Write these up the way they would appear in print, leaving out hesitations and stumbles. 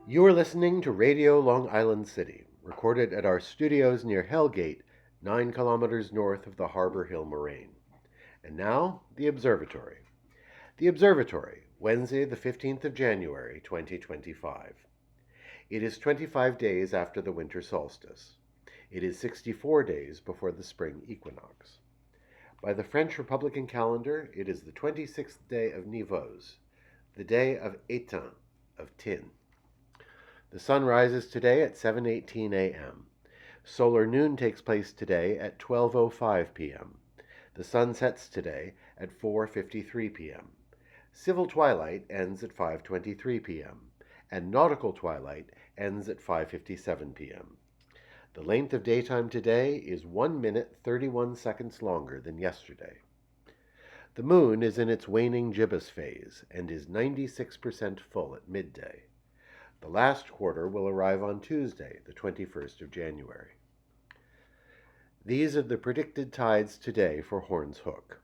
You are listening to Radio Long Island City, recorded at our studios near Hellgate, 9 kilometers north of the Harbor Hill Moraine. And now, the Observatory. The Observatory, Wednesday, the 15th of January, 2025. It is 25 days after the winter solstice. It is 64 days before the spring equinox. By the French Republican calendar, it is the 26th day of Nivose, the day of Étain, of tin. The sun rises today at 7:18 a.m. Solar noon takes place today at 12:05 p.m. The sun sets today at 4:53 p.m. Civil twilight ends at 5:23 p.m. and nautical twilight ends at 5:57 p.m. The length of daytime today is 1 minute 31 seconds longer than yesterday. The moon is in its waning gibbous phase and is 96% full at midday. The last quarter will arrive on Tuesday, the 21st of January. These are the predicted tides today for Horns Hook.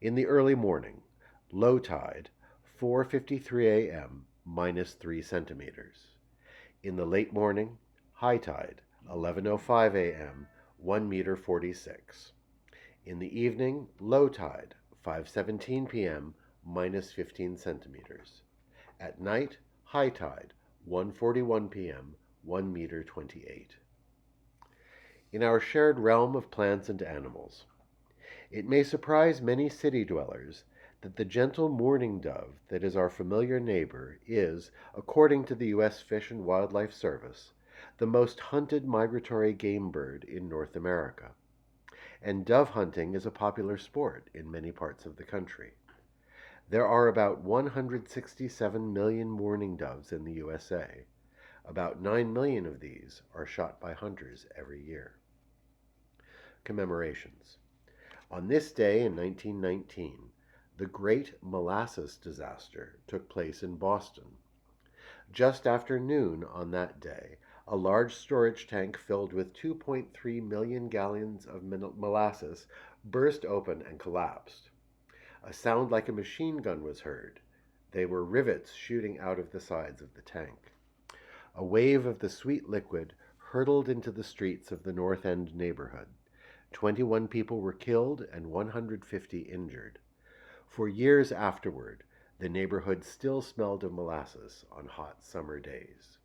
In the early morning, low tide, 4:53 a.m., minus 3 centimeters. In the late morning, high tide, 11:05 a.m., 1 meter 46. In the evening, low tide, 5:17 p.m., minus 15 centimeters. At night, high tide, 1:41 p.m., 1 meter 28. In our shared realm of plants and animals, it may surprise many city dwellers that the gentle mourning dove that is our familiar neighbor is, according to the U.S. Fish and Wildlife Service, the most hunted migratory game bird in North America. And dove hunting is a popular sport in many parts of the country. There are about 167 million mourning doves in the USA. About 9 million of these are shot by hunters every year. Commemorations. On this day in 1919, the Great Molasses Disaster took place in Boston. Just after noon on that day, a large storage tank filled with 2.3 million gallons of molasses burst open and collapsed. A sound like a machine gun was heard. They were rivets shooting out of the sides of the tank. A wave of the sweet liquid hurtled into the streets of the North End neighborhood. 21 people were killed and 150 injured. For years afterward, the neighborhood still smelled of molasses on hot summer days.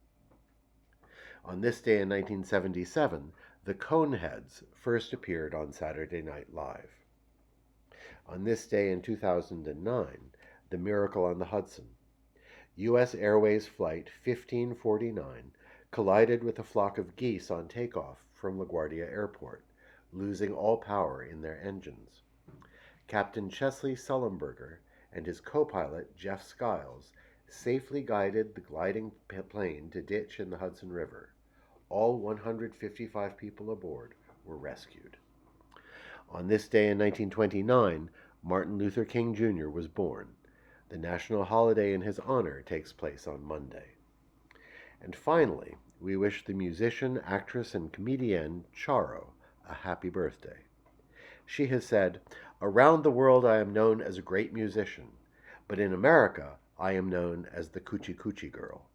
On this day in 1977, the Coneheads first appeared on Saturday Night Live. On this day in 2009, the Miracle on the Hudson. U.S. Airways Flight 1549 collided with a flock of geese on takeoff from LaGuardia Airport, losing all power in their engines. Captain Chesley Sullenberger and his co-pilot Jeff Skiles safely guided the gliding plane to ditch in the Hudson River. All 155 people aboard were rescued. On this day in 1929, Martin Luther King Jr. was born. The national holiday in his honor takes place on Monday. And finally, we wish the musician, actress, and comedienne Charo a happy birthday. She has said, "Around the world I am known as a great musician, but in America I am known as the Coochie Coochie Girl.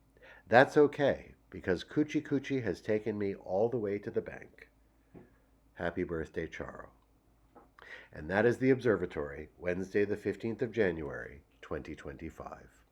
That's okay, because Coochie Coochie has taken me all the way to the bank." Happy birthday, Charo. And that is the Observatory, Wednesday the 15th of January, 2025.